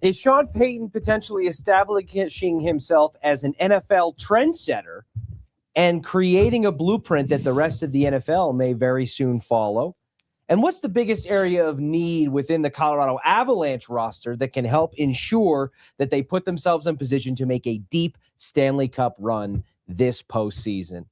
Is Sean Payton potentially establishing himself as an NFL trendsetter and creating a blueprint that the rest of the NFL may very soon follow? And what's the biggest area of need within the Colorado Avalanche roster that can help ensure that they put themselves in position to make a deep Stanley Cup run this postseason?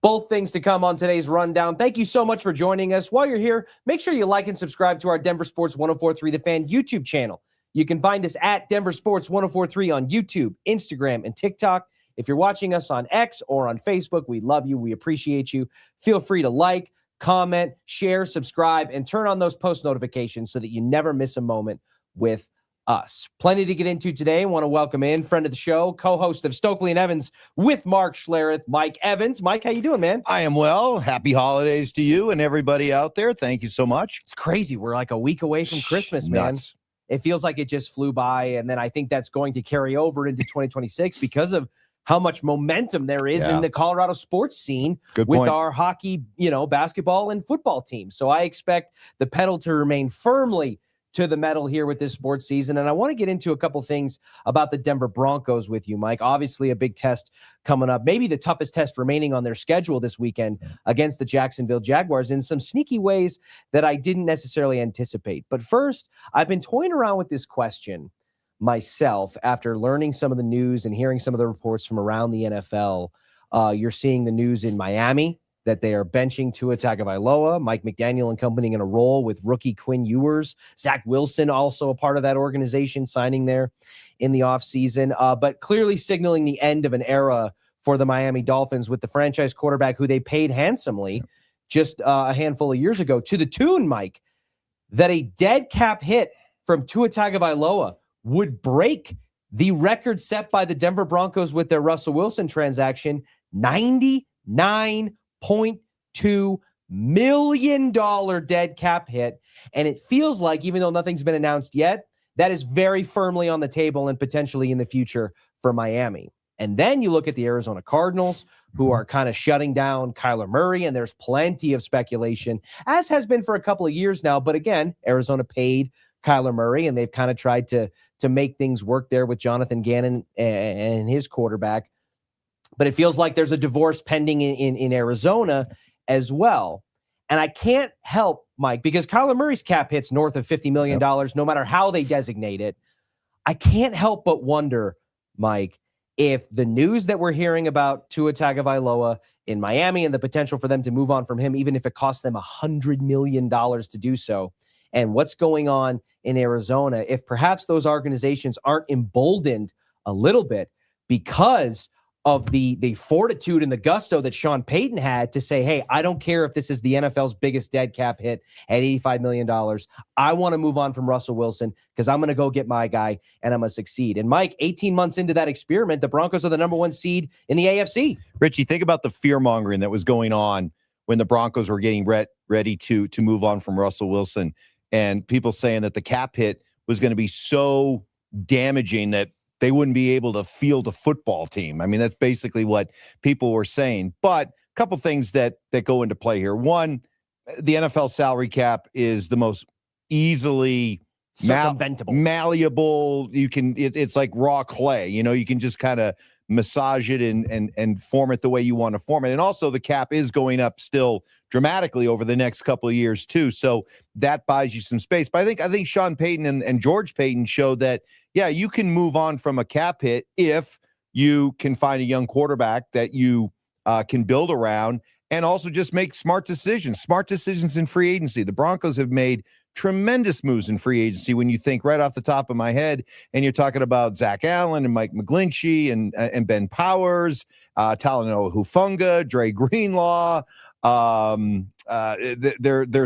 Both things to come on today's rundown. Thank you so much for joining us. While you're here, make sure you like and subscribe to our Denver Sports 104.3 The Fan YouTube channel. You can find us at Denver Sports 104.3 on YouTube, Instagram, and TikTok. If you're watching us on X or on Facebook, we love you. We appreciate you. Feel free to like, comment, share, subscribe, and turn on those post notifications so that you never miss a moment with us. Plenty to get into today. I want to welcome in friend of the show, co-host of Stokely and Evans with Mark Schlereth, Mike Evans. Mike, how you doing, man? I am well. Happy holidays to you and everybody out there. Thank you so much. It's crazy. We're like a week away from Christmas, man. Nuts. It feels like it just flew by, and then I think that's going to carry over into 2026 because of how much momentum there is in the Colorado sports scene with our hockey, basketball and football teams. So I expect the pedal to remain firmly to the metal here with this sports season. And I want to get into a couple things about the Denver Broncos with you, Mike. Obviously a big test coming up, maybe the toughest test remaining on their schedule this weekend against the Jacksonville Jaguars in some sneaky ways that I didn't necessarily anticipate. But first, I've been toying around with this question myself after learning some of the news and hearing some of the reports from around the NFL. You're seeing the news in Miami that they are benching Tua Tagovailoa, Mike McDaniel and company in a role with rookie Quinn Ewers, Zach Wilson also a part of that organization signing there in the offseason, but clearly signaling the end of an era for the Miami Dolphins with the franchise quarterback who they paid handsomely just a handful of years ago to the tune, Mike, that a dead cap hit from Tua Tagovailoa would break the record set by the Denver Broncos with their Russell Wilson transaction, $99.2 million dead cap hit. And it feels like, even though nothing's been announced yet, that is very firmly on the table and potentially in the future for Miami. And then you look at the Arizona Cardinals, who are kind of shutting down Kyler Murray, and there's plenty of speculation, as has been for a couple of years now. But again, Arizona paid Kyler Murray, and they've kind of tried to make things work there with Jonathan Gannon and his quarterback. But it feels like there's a divorce pending in Arizona as well. And I can't help, Mike, because Kyler Murray's cap hits north of $50 million, no matter how they designate it. I can't help but wonder, Mike, if the news that we're hearing about Tua Tagovailoa in Miami and the potential for them to move on from him, even if it costs them $100 million to do so, and what's going on in Arizona, if perhaps those organizations aren't emboldened a little bit because of the fortitude and the gusto that Sean Payton had to say, hey, I don't care if this is the NFL's biggest dead cap hit at $85 million. I want to move on from Russell Wilson because I'm going to go get my guy and I'm going to succeed. And Mike, 18 months into that experiment, the Broncos are the number one seed in the AFC. Richie, think about the fear-mongering that was going on when the Broncos were getting ready to move on from Russell Wilson. And people saying that the cap hit was going to be so damaging that they wouldn't be able to field a football team. I mean, that's basically what people were saying. But a couple things that go into play here. One, the NFL salary cap is the most easily malleable. You can, it's like raw clay. You can just kind of massage it and form it the way you want to form it. And also the cap is going up still dramatically over the next couple of years too. So that buys you some space. But I think Sean Payton and George Payton showed that, yeah, you can move on from a cap hit if you can find a young quarterback that you can build around and also just make smart decisions in free agency. The Broncos have made tremendous moves in free agency when you think right off the top of my head, and you're talking about Zach Allen and Mike McGlinchey and Ben Powers, Talanoa Hufanga, Dre Greenlaw. There's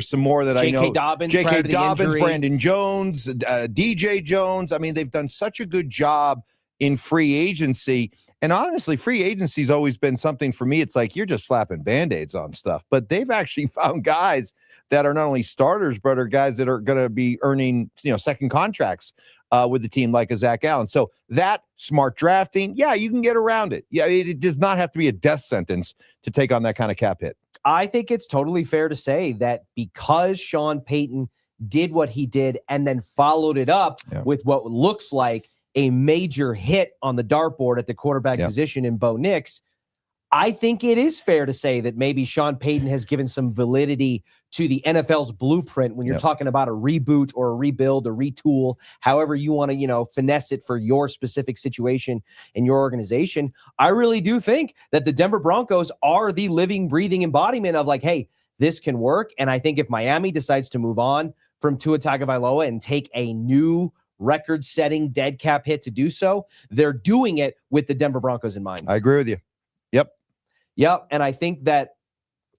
some more that I know. J.K. Dobbins, Brandon Jones, DJ Jones. I mean, they've done such a good job in free agency. And honestly, free agency's always been something for me. It's like you're just slapping Band-Aids on stuff. But they've actually found guys that are not only starters, but are guys that are going to be earning, second contracts with the team, like a Zach Allen. So that smart drafting, yeah, you can get around it. Yeah, it does not have to be a death sentence to take on that kind of cap hit. I think it's totally fair to say that because Sean Payton did what he did and then followed it up with what looks like a major hit on the dartboard at the quarterback position in Bo Nix, I think it is fair to say that maybe Sean Payton has given some validity to the NFL's blueprint when you're talking about a reboot or a rebuild, a retool, however you want to, finesse it for your specific situation in your organization. I really do think that the Denver Broncos are the living, breathing embodiment of like, hey, this can work. And I think if Miami decides to move on from Tua Tagovailoa and take a new record-setting dead cap hit to do so, they're doing it with the Denver Broncos in mind. I agree with you. Yep. And I think that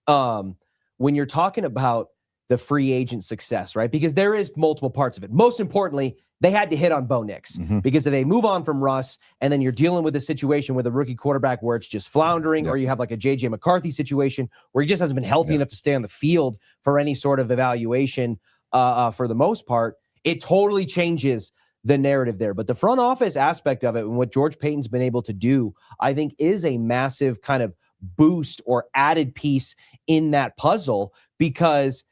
when you're talking about the free agent success, right, because there is multiple parts of it. Most importantly, they had to hit on Bo Nix because if they move on from Russ and then you're dealing with a situation with a rookie quarterback where it's just floundering or you have like a J.J. McCarthy situation where he just hasn't been healthy enough to stay on the field for any sort of evaluation for the most part, it totally changes the narrative there. But the front office aspect of it and what George Payton's been able to do, I think is a massive kind of boost or added piece in that puzzle, because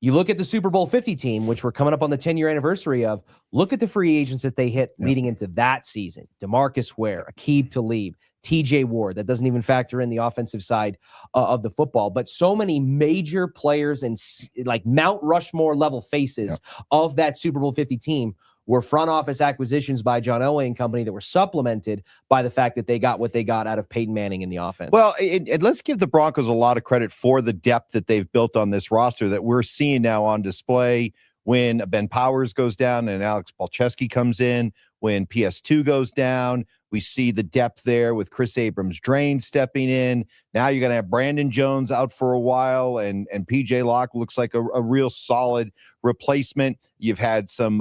you look at the Super Bowl 50 team, which we're coming up on the 10-year anniversary of, look at the free agents that they hit leading into that season. DeMarcus Ware, Aqib Talib, TJ Ward, that doesn't even factor in the offensive side of the football, but so many major players and like Mount Rushmore level faces of that Super Bowl 50 team were front office acquisitions by John Elway and company that were supplemented by the fact that they got what they got out of Peyton Manning in the offense. Well, and let's give the Broncos a lot of credit for the depth that they've built on this roster that we're seeing now on display when Ben Powers goes down and Alex Balcheski comes in, when PS2 goes down. We see the depth there with Chris Abrams-Drain stepping in. Now you're going to have Brandon Jones out for a while, and PJ Locke looks like a real solid replacement. You've had some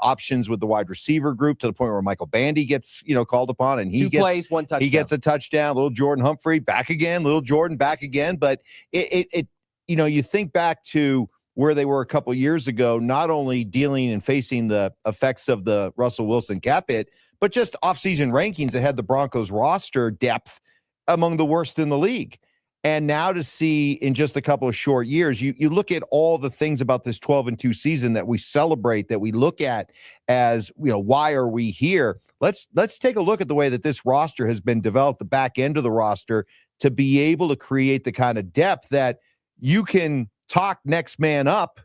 options with the wide receiver group to the point where Michael Bandy gets called upon, and he plays, one touchdown. He gets a touchdown. Little Jordan Humphrey back again. Little Jordan back again. But you think back to where they were a couple years ago, not only dealing and facing the effects of the Russell Wilson cap hit, but just offseason rankings that had the Broncos roster depth among the worst in the league. And now to see in just a couple of short years, you look at all the things about this 12-2 season that we celebrate, that we look at as, why are we here? Let's take a look at the way that this roster has been developed, the back end of the roster, to be able to create the kind of depth that you can talk next man up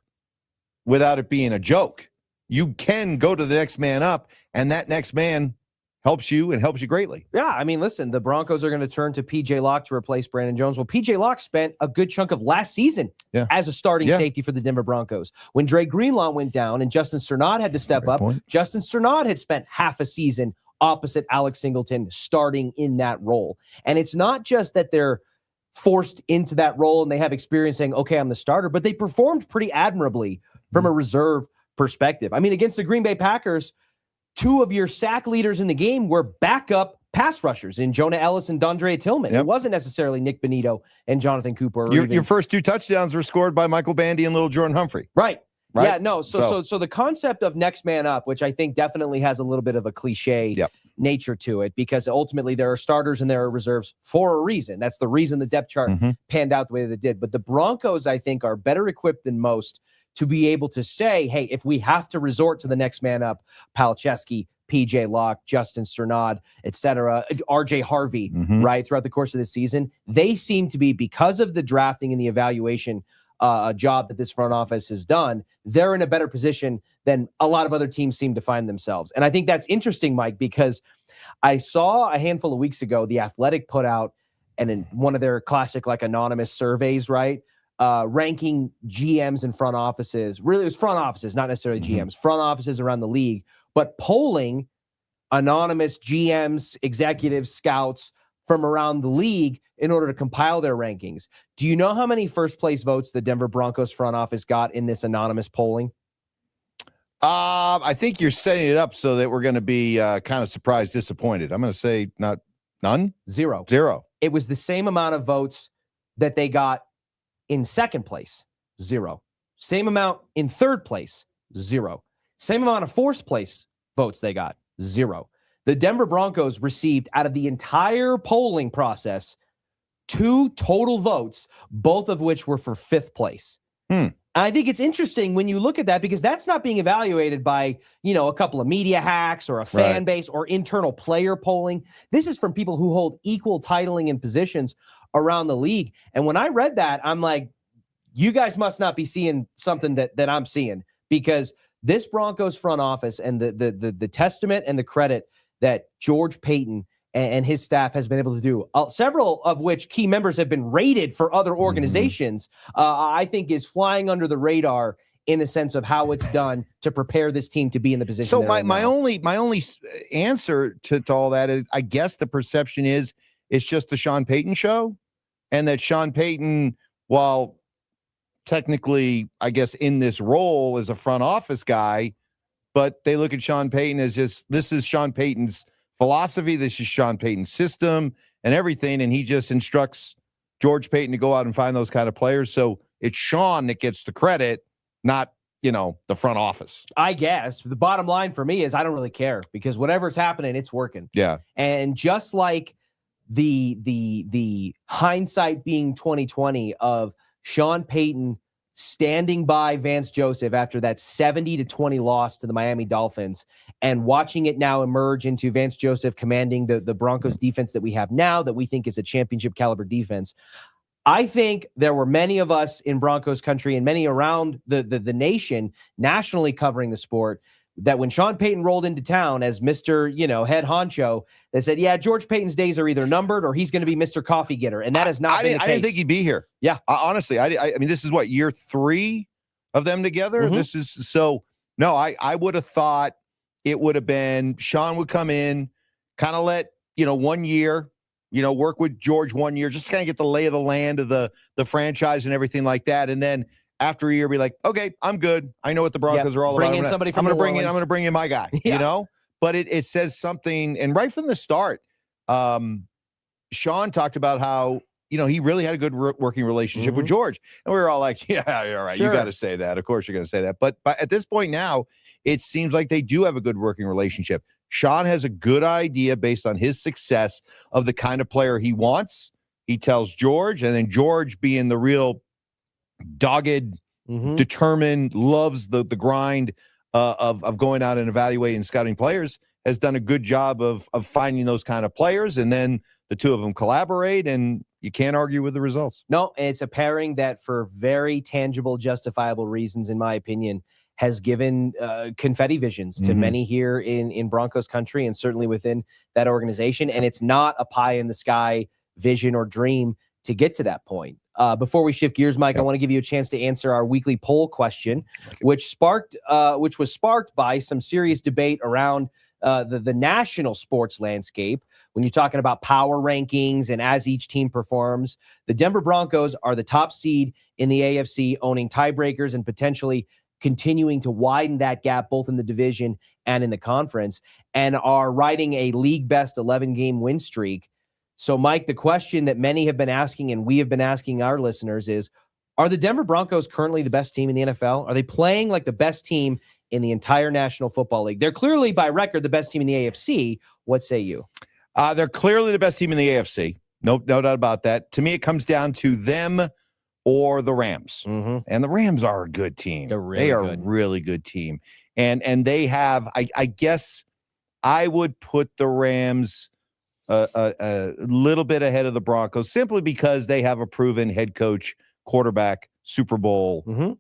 without it being a joke. You can go to the next man up, and that next man helps you and helps you greatly. Yeah, I mean, listen, the Broncos are going to turn to PJ Locke to replace Brandon Jones. Well, PJ Locke spent a good chunk of last season as a starting safety for the Denver Broncos. When Dre Greenlaw went down and Justin Strnad had to step up, Justin Strnad had spent half a season opposite Alex Singleton starting in that role. And it's not just that they're forced into that role and they have experience saying, okay, I'm the starter, but they performed pretty admirably from a reserve perspective. I mean, against the Green Bay Packers, two of your sack leaders in the game were backup pass rushers in Jonah Ellis and Dondre Tillman. It wasn't necessarily Nick Benito and Jonathan Cooper. Your first two touchdowns were scored by Michael Bandy and Little Jordan Humphrey. Right? Yeah, no. So the concept of next man up, which I think definitely has a little bit of a cliche nature to it, because ultimately there are starters and there are reserves for a reason. That's the reason the depth chart panned out the way that it did. But the Broncos, I think, are better equipped than most to be able to say, hey, if we have to resort to the next man up, Palczewski, PJ Locke, Justin Strnad, et cetera, RJ Harvey, right, throughout the course of the season, they seem to be, because of the drafting and the evaluation job that this front office has done, they're in a better position than a lot of other teams seem to find themselves. And I think that's interesting, Mike, because I saw a handful of weeks ago, The Athletic put out, and in one of their classic anonymous surveys, right, ranking GMs and front offices. Really, it was front offices, not necessarily GMs, front offices around the league, but polling anonymous GMs, executives, scouts from around the league in order to compile their rankings. Do you know how many first place votes the Denver Broncos front office got in this anonymous polling? I think you're setting it up so that we're going to be kind of surprised, disappointed. I'm going to say none. Zero. It was the same amount of votes that they got in second place, 0. Same amount in third place, 0. Same amount of fourth place votes they got, 0. The Denver Broncos received, out of the entire polling process, 2 total votes, both of which were for fifth place. I think it's interesting when you look at that, because that's not being evaluated by, a couple of media hacks or a fan base or internal player polling. This is from people who hold equal titling and positions around the league. And when I read that, I'm like, you guys must not be seeing something that I'm seeing, because this Broncos front office and the testament and the credit that George Payton and his staff has been able to do, several of which key members have been rated for other organizations, I think is flying under the radar in the sense of how it's done to prepare this team to be in the position. So my only answer to all that is, I guess the perception is it's just the Sean Payton show, and that Sean Payton, while technically, I guess, in this role as a front office guy, but they look at Sean Payton as just, this is Sean Payton's philosophy, this is Sean Payton's system and everything, and he just instructs George Payton to go out and find those kind of players. So it's Sean that gets the credit, not, the front office. I guess the bottom line for me is I don't really care, because whatever's happening, it's working. Yeah. And just like the hindsight being 2020 of Sean Payton standing by Vance Joseph after that 70-20 loss to the Miami Dolphins, and watching it now emerge into Vance Joseph commanding the Broncos defense that we have now, that we think is a championship caliber defense. I think there were many of us in Broncos country and many around the nation nationally covering the sport, that when Sean Payton rolled into town as Mr. Head honcho, they said, yeah, George Payton's days are either numbered or he's going to be Mr. Coffee Getter. And that has not been the case. I didn't think he'd be here. Yeah. Honestly, I mean, this is what, year 3 of them together? Mm-hmm. This is so, no, I would have thought it would have been Sean would come in, kind of let, 1 year, work with George 1 year, just kind of get the lay of the land of the franchise and everything like that. And then after a year, be like, okay, I'm good. I know what the Broncos are all about. I'm going to bring in my guy, But it says something. And right from the start, Sean talked about how, he really had a good working relationship with George. And we were all like, yeah, you're right. Sure. You got to say that. Of course you're going to say that. But at this point now, it seems like they do have a good working relationship. Sean has a good idea based on his success of the kind of player he wants. He tells George, and then George, being the real dogged, determined, loves the grind of going out and evaluating and scouting players, has done a good job of finding those kind of players. And then the two of them collaborate, and you can't argue with the results. No, it's a pairing that, for very tangible, justifiable reasons, in my opinion, has given confetti visions to many here in Broncos country, and certainly within that organization. And it's not a pie in the sky vision or dream to get to that point. Before we shift gears, Mike, I want to give you a chance to answer our weekly poll question, which was sparked by some serious debate around the national sports landscape. When you're talking about power rankings and as each team performs, the Denver Broncos are the top seed in the AFC, owning tiebreakers and potentially continuing to widen that gap both in the division and in the conference, and are riding a league best 11-game win streak. So, Mike, the question that many have been asking, and we have been asking our listeners, is, are the Denver Broncos currently the best team in the NFL? Are they playing like the best team in the entire National Football League? They're clearly, by record, the best team in the AFC. What say you? They're clearly the best team in the AFC. No doubt about that. To me, it comes down to them or the Rams. And the Rams are a good team. They are a really good team. And they have, I guess I would put the Rams a little bit ahead of the Broncos, simply because they have a proven head coach, quarterback, Super Bowl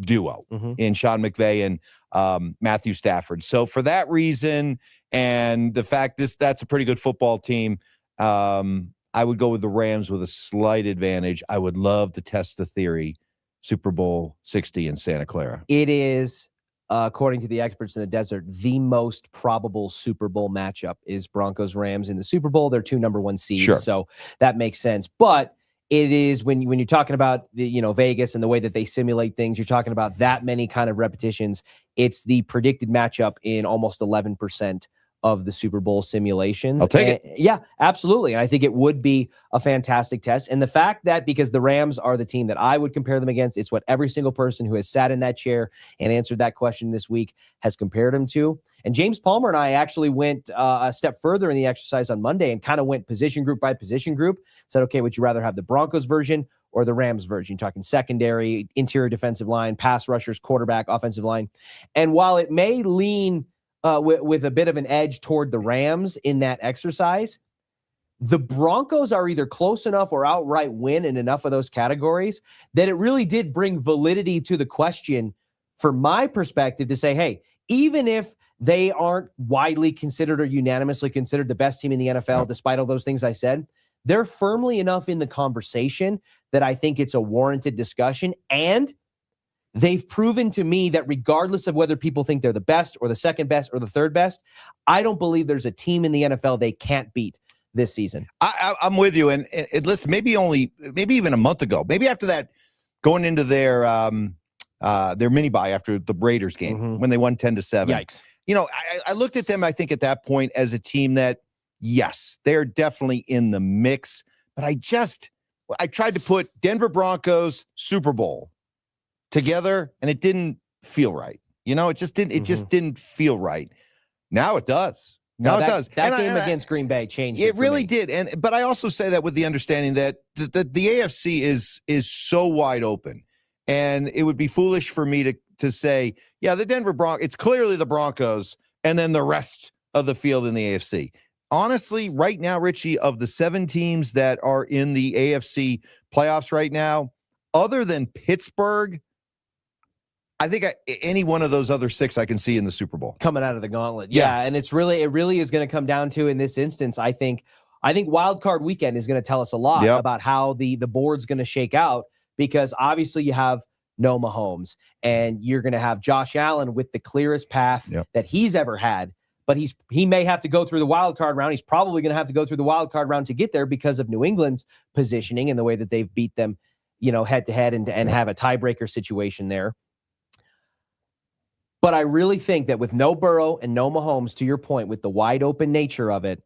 duo in Sean McVay and Matthew Stafford. So for that reason, and the fact that's a pretty good football team, I would go with the Rams with a slight advantage. I would love to test the theory, Super Bowl 60 in Santa Clara. It is, according to the experts in the desert, the most probable Super Bowl matchup is Broncos-Rams in the Super Bowl. They're 2 number 1 seeds, sure. So that makes sense. But it is, when you're talking about Vegas and the way that they simulate things, you're talking about that many kind of repetitions. It's the predicted matchup in almost 11% of the Super Bowl simulations. I'll take it. Yeah, absolutely. And I think it would be a fantastic test. And the fact that, because the Rams are the team that I would compare them against, it's what every single person who has sat in that chair and answered that question this week has compared them to. And James Palmer and I actually went a step further in the exercise on Monday and kind of went position group by position group. Said, okay, would you rather have the Broncos version or the Rams version. You're talking secondary, interior defensive line, pass rushers, quarterback, offensive line. And while it may lean with a bit of an edge toward the Rams in that exercise, the Broncos are either close enough or outright win in enough of those categories that it really did bring validity to the question from my perspective to say, hey, even if they aren't widely considered or unanimously considered the best team in the NFL, despite all those things I said, they're firmly enough in the conversation that I think it's a warranted discussion. And they've proven to me that regardless of whether people think they're the best or the second best or the third best, I don't believe there's a team in the NFL they can't beat this season. I'm with you. And listen, maybe even a month ago, maybe after that, going into their mini bye after the Raiders game when they won 10-7. Yikes. You know, I looked at them, I think at that point as a team that, yes, they're definitely in the mix. But I tried to put Denver Broncos Super Bowl together and it didn't feel right. You know, it just didn't feel right. Now it does. Now it does. That game against Green Bay changed it. It really did. But I also say that with the understanding that the AFC is so wide open. And it would be foolish for me to say, yeah, the Denver Broncos, it's clearly the Broncos and then the rest of the field in the AFC. Honestly, right now, Richie, of the 7 teams that are in the AFC playoffs right now, other than Pittsburgh, I think any one of those other 6 I can see in the Super Bowl. Coming out of the gauntlet. Yeah. And it really is going to come down to, in this instance, I think wild card weekend is going to tell us a lot about how the board's going to shake out, because obviously you have no Mahomes and you're going to have Josh Allen with the clearest path that he's ever had. But he may have to go through the wild card round. He's probably going to have to go through the wild card round to get there because of New England's positioning and the way that they've beat them, head to head and have a tiebreaker situation there. But I really think that with no Burrow and no Mahomes, to your point, with the wide open nature of it,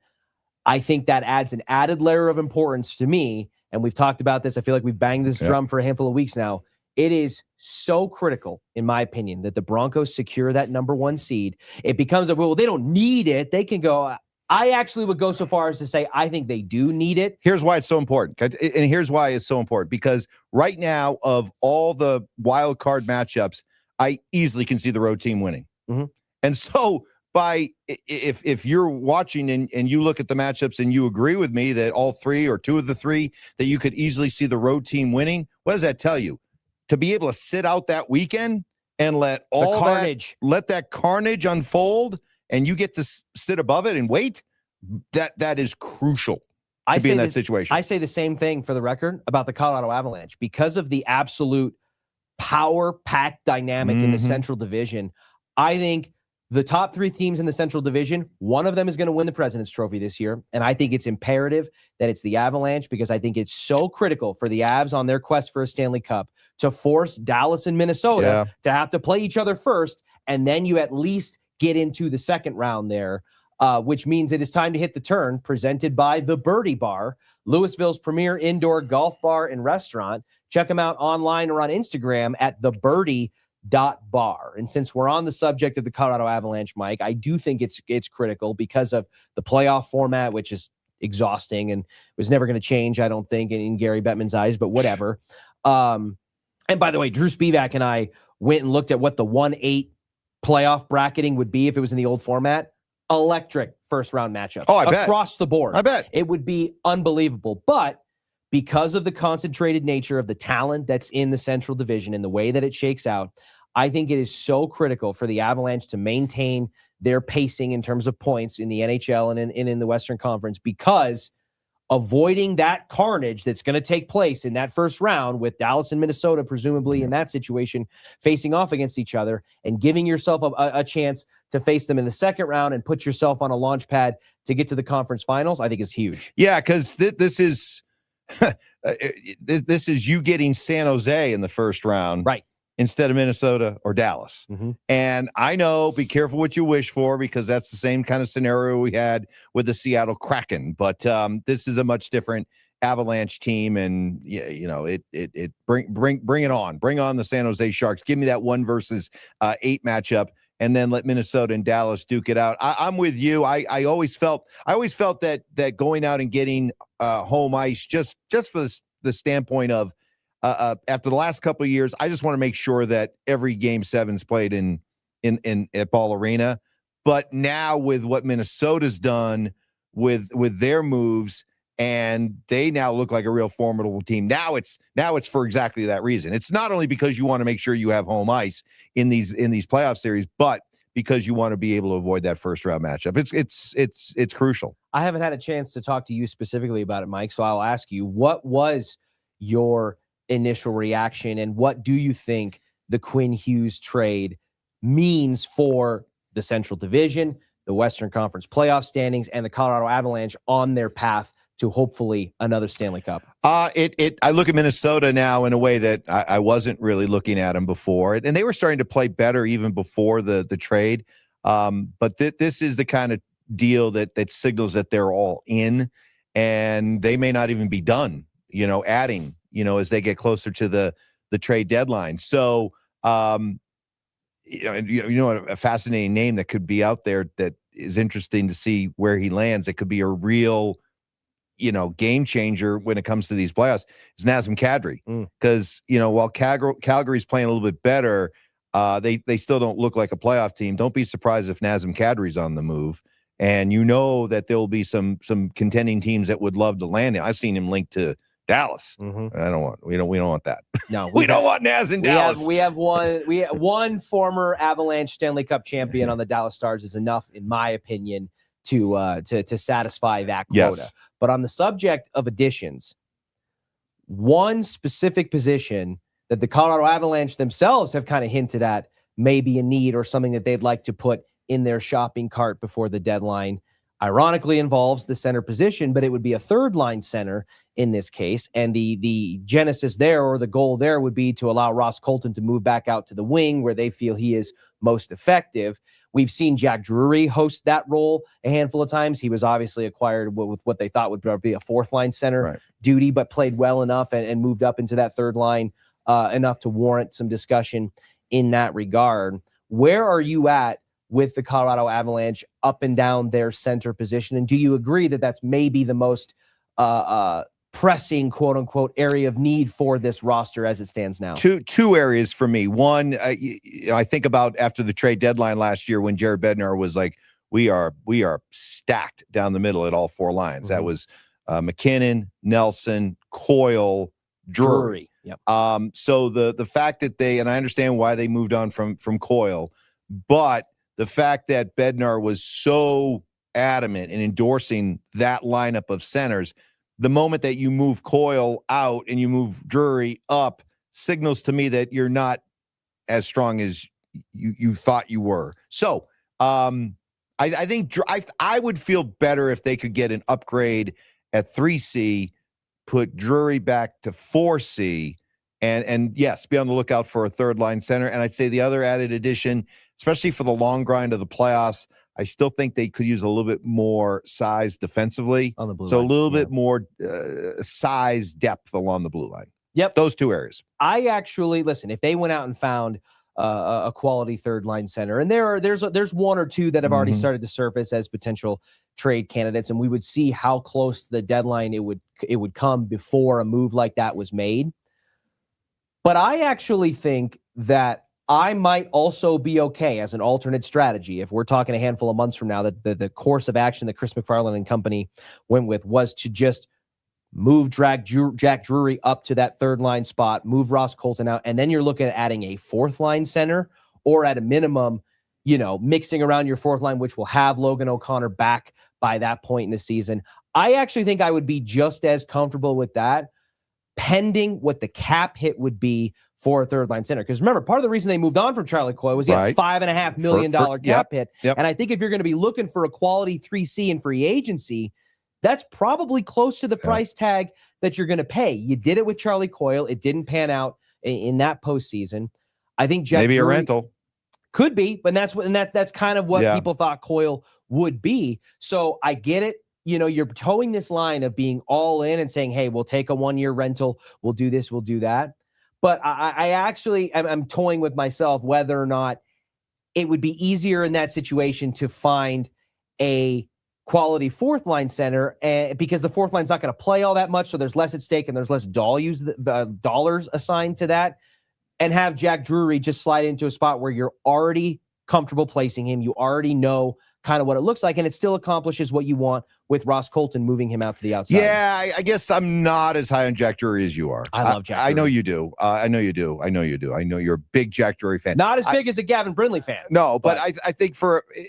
I think that adds an added layer of importance to me. And we've talked about this. I feel like we've banged this drum for a handful of weeks now. It is so critical, in my opinion, that the Broncos secure that number 1 seed. It becomes they don't need it. They can go. I actually would go so far as to say I think they do need it. Here's why it's so important. And here's why it's so important. Because right now, of all the wild card matchups, I easily can see the road team winning. And so if you're watching and you look at the matchups and you agree with me that all 3 or 2 of the 3 that you could easily see the road team winning, what does that tell you? To be able to sit out that weekend and let that carnage unfold and you get to sit above it and wait, that is crucial to be in that situation. I say the same thing, for the record, about the Colorado Avalanche. Because of the absolute power-packed dynamic in the Central Division, I think the top 3 teams in the Central Division, one of them is going to win the President's Trophy this year. And I think it's imperative that it's the Avalanche, because I think it's so critical for the Avs on their quest for a Stanley Cup to force Dallas and Minnesota to have to play each other first. And then you at least get into the second round there, which means it is time to hit the turn, presented by the Birdie Bar, Louisville's premier indoor golf bar and restaurant. Check them out online or on Instagram at thebirdie.bar. And since we're on the subject of the Colorado Avalanche, Mike, I do think it's critical because of the playoff format, which is exhausting and was never going to change, I don't think, in Gary Bettman's eyes, but whatever. And by the way, Drew Spivak and I went and looked at what the 1-8 playoff bracketing would be if it was in the old format. Electric first round matchups. Oh, I bet. Across the board. I bet. It would be unbelievable. But because of the concentrated nature of the talent that's in the Central Division and the way that it shakes out, I think it is so critical for the Avalanche to maintain their pacing in terms of points in the NHL and in the Western Conference, because avoiding that carnage that's going to take place in that first round with Dallas and Minnesota, presumably in that situation, facing off against each other, and giving yourself a chance to face them in the second round and put yourself on a launch pad to get to the conference finals, I think is huge. Yeah, because this is this is you getting San Jose in the first round, right, instead of Minnesota or Dallas. And I know, be careful what you wish for, because that's the same kind of scenario we had with the Seattle Kraken. But this is a much different Avalanche team, and bring it on. Bring on the San Jose Sharks. Give me that 1 versus 8 matchup, and then let Minnesota and Dallas duke it out. I'm with you. I always felt that going out and getting home ice just for the standpoint of, after the last couple of years, I just want to make sure that every Game 7's played in at Ball Arena. But now with what Minnesota's done with their moves, and they now look like a real formidable team. Now it's for exactly that reason. It's not only because you want to make sure you have home ice in these playoff series, but because you want to be able to avoid that first round matchup. It's crucial. I haven't had a chance to talk to you specifically about it, Mike. So I'll ask you, what was your initial reaction, and what do you think the Quinn Hughes trade means for the Central Division, the Western Conference playoff standings, and the Colorado Avalanche on their path to hopefully another Stanley Cup? I look at Minnesota now in a way that I wasn't really looking at them before, and they were starting to play better even before the trade. But this is the kind of deal that signals that they're all in, and they may not even be done, adding, as they get closer to the trade deadline. So, a fascinating name that could be out there that is interesting to see where he lands. It could be a real, game changer when it comes to these playoffs is Nazem Kadri. Because, while Calgary's playing a little bit better, they still don't look like a playoff team. Don't be surprised if Nazem Kadri's on the move. And that there'll be some contending teams that would love to land him. I've seen him linked to Dallas. We don't want that. No, we don't want Naz in Dallas. We have one former Avalanche Stanley Cup champion on the Dallas Stars is enough, in my opinion, to satisfy that quota. Yes. But on the subject of additions, one specific position that the Colorado Avalanche themselves have kind of hinted at may be a need or something that they'd like to put in their shopping cart before the deadline, ironically involves the center position, but it would be a third line center in this case. And the genesis there, or the goal there, would be to allow Ross Colton to move back out to the wing where they feel he is most effective. We've seen Jack Drury host that role a handful of times. He was obviously acquired with what they thought would be a fourth line center duty, but played well enough and moved up into that third line enough to warrant some discussion in that regard. Where are you at with the Colorado Avalanche up and down their center position? And do you agree that that's maybe the most pressing, quote unquote, area of need for this roster as it stands now? Two areas for me. One, I think about after the trade deadline last year when Jared Bednar was like, we are stacked down the middle at all four lines. That was McKinnon, Nelson, Coyle, Drury. Yep. So the fact that and I understand why they moved on from Coyle, but the fact that Bednar was so adamant in endorsing that lineup of centers, the moment that you move Coyle out and you move Drury up, signals to me that you're not as strong as you thought you were. So I think I would feel better if they could get an upgrade at 3C, put Drury back to 4C, and yes, be on the lookout for a third line center. And I'd say the other added addition, especially for the long grind of the playoffs, I still think they could use a little bit more size defensively. On the blue line. A little bit more size depth along the blue line. Yep. Those two areas. I actually, listen, if they went out and found a quality third line center, and there's one or two that have already started to surface as potential trade candidates, and we would see how close to the deadline it would come before a move like that was made. But I actually think that I might also be okay as an alternate strategy if we're talking a handful of months from now that the course of action that Chris McFarland and company went with was to just move Jack Drury up to that third line spot, move Ross Colton out, and then you're looking at adding a fourth line center, or at a minimum, mixing around your fourth line, which will have Logan O'Connor back by that point in the season. I actually think I would be just as comfortable with that, pending what the cap hit would be for a third line center. Because remember, part of the reason they moved on from Charlie Coyle was he had a $5.5 million cap hit. Yep. And I think if you're going to be looking for a quality 3C in free agency, that's probably close to the price tag that you're going to pay. You did it with Charlie Coyle. It didn't pan out in that postseason. I think Jack maybe Drury a rental could be, but that's kind of what people thought Coyle would be. So I get it. You're towing this line of being all in and saying, hey, we'll take a 1-year rental. We'll do this. We'll do that. But I actually I'm toying with myself whether or not it would be easier in that situation to find a quality fourth line center, because the fourth line's not going to play all that much, so there's less at stake and there's less dollars assigned to that, and have Jack Drury just slide into a spot where you're already comfortable placing him. You already know kind of what it looks like, and it still accomplishes what you want with Ross Colton moving him out to the outside. Yeah, I guess I'm not as high on Jack Drury as you are. I love Jack Drury. I know you do. I know you do. I know you do. I know you're a big Jack Drury fan. Not as big as a Gavin Brindley fan. No, but I think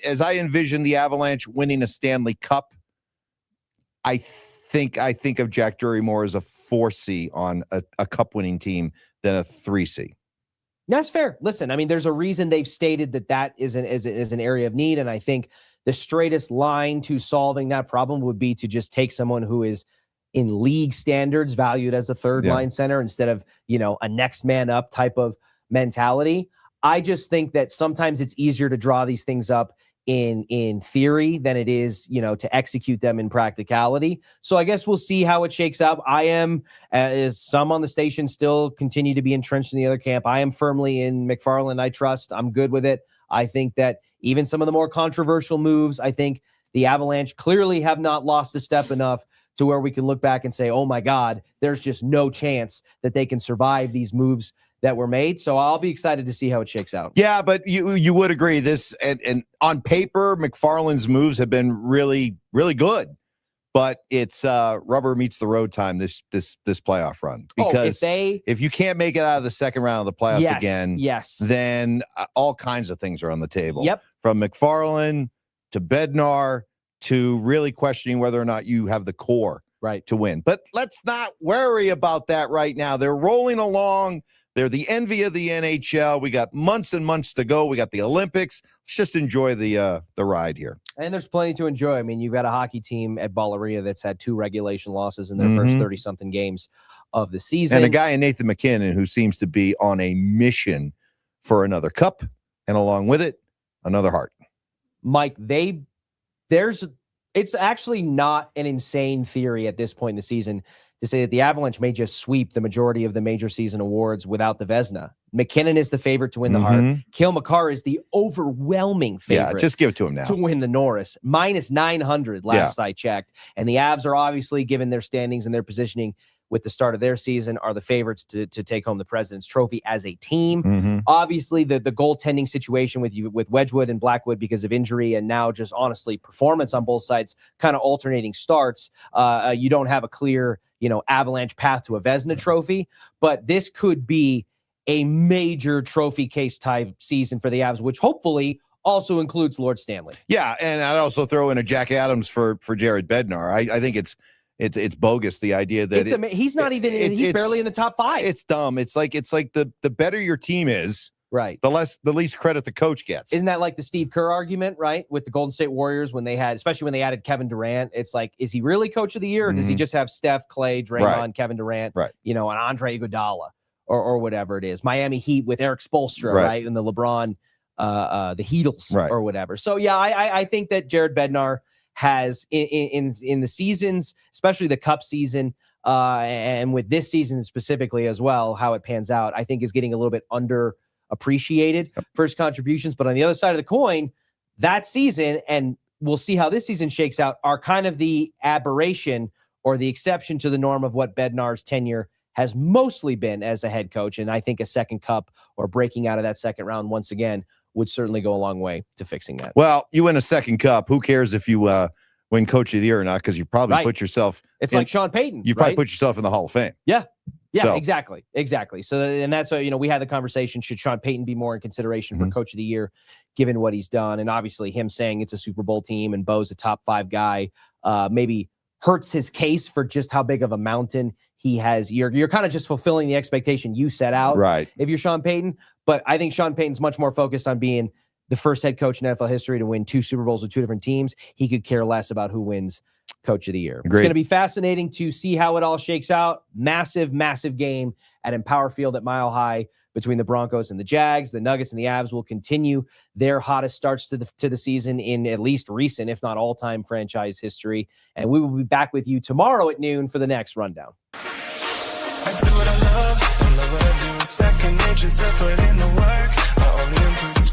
as I envision the Avalanche winning a Stanley Cup, I think of Jack Drury more as a 4C on a cup-winning team than a 3C. That's fair. Listen, I mean, there's a reason they've stated that is an area of need, and I think the straightest line to solving that problem would be to just take someone who is in league standards valued as a third line center instead of, a next man up type of mentality. I just think that sometimes it's easier to draw these things up in theory than it is, to execute them in practicality. So I guess we'll see how it shakes out. I am, as some on the station still continue to be entrenched in the other camp, I am firmly in McFarland. I trust. I'm good with it. I think that even some of the more controversial moves, I think the Avalanche clearly have not lost a step enough to where we can look back and say, oh my God, there's just no chance that they can survive these moves that were made. So I'll be excited to see how it shakes out. Yeah, but you would agree this, and on paper, McFarland's moves have been really, really good. But it's rubber meets the road time this playoff run, because if you can't make it out of the second round of the playoffs again, then all kinds of things are on the table. Yep. From McFarland to Bednar to really questioning whether or not you have the core to win. But let's not worry about that right now. They're rolling along. They're the envy of the NHL. We got months and months to go. We got the Olympics. Let's just enjoy the ride here. And there's plenty to enjoy. I mean, you've got a hockey team at Ball Arena that's had 2 regulation losses in their first 30-something games of the season. And a guy in Nathan McKinnon who seems to be on a mission for another cup, and along with it, another heart. Mike, it's actually not an insane theory at this point in the season to say that the Avalanche may just sweep the majority of the major season awards without the Vezina. McKinnon is the favorite to win the Hart. Cale Makar is the overwhelming favorite. Yeah, just give it to him now. To win the Norris. Minus 900 last I checked. And the Avs are obviously, given their standings and their positioning with the start of their season, are the favorites to take home the President's Trophy as a team. Obviously, the goaltending situation with Wedgwood and Blackwood because of injury, and now just honestly performance on both sides, kind of alternating starts. You don't have a clear, Avalanche path to a Vezina trophy, but this could be a major trophy case type season for the Avs, which hopefully also includes Lord Stanley. Yeah, and I'd also throw in a Jack Adams for Jared Bednar. I think it's bogus, the idea that he's not even he's barely in the top 5. It's dumb. It's like the better your team is, right, the least credit the coach gets. Isn't that like the Steve Kerr argument, right? With the Golden State Warriors especially when they added Kevin Durant, it's like, is he really coach of the year, or does he just have Steph, Clay, Draymond, Kevin Durant, and Andre Iguodala or whatever it is? Miami Heat with Eric Spoelstra, right? And the LeBron, the Heatles, or whatever. So yeah, I think that Jared Bednar has in the seasons, especially the Cup season, and with this season specifically as well, how it pans out, I think is getting a little bit underappreciated for his contributions. But on the other side of the coin, that season, and we'll see how this season shakes out, are kind of the aberration or the exception to the norm of what Bednar's tenure has mostly been as a head coach. And I think a second Cup or breaking out of that second round once again would certainly go a long way to fixing that. Well, you win a second Cup. Who cares if you win Coach of the Year or not? Because you probably put yourself. It's like Sean Payton. You probably put yourself in the Hall of Fame. Yeah. Yeah, exactly. So, and that's we had the conversation. Should Sean Payton be more in consideration for Coach of the Year, given what he's done? And obviously, him saying it's a Super Bowl team and Bo's a top 5 guy, maybe hurts his case for just how big of a mountain he has. You're kind of just fulfilling the expectation you set out, right? If you're Sean Payton. But I think Sean Payton's much more focused on being the first head coach in NFL history to win 2 Super Bowls with 2 different teams. He could care less about who wins Coach of the Year. Agreed. It's going to be fascinating to see how it all shakes out. Massive, massive game at Empower Field at Mile High between the Broncos and the Jags. The Nuggets and the Avs will continue their hottest starts to the season in at least recent, if not all-time franchise history. And we will be back with you tomorrow at noon for the next rundown.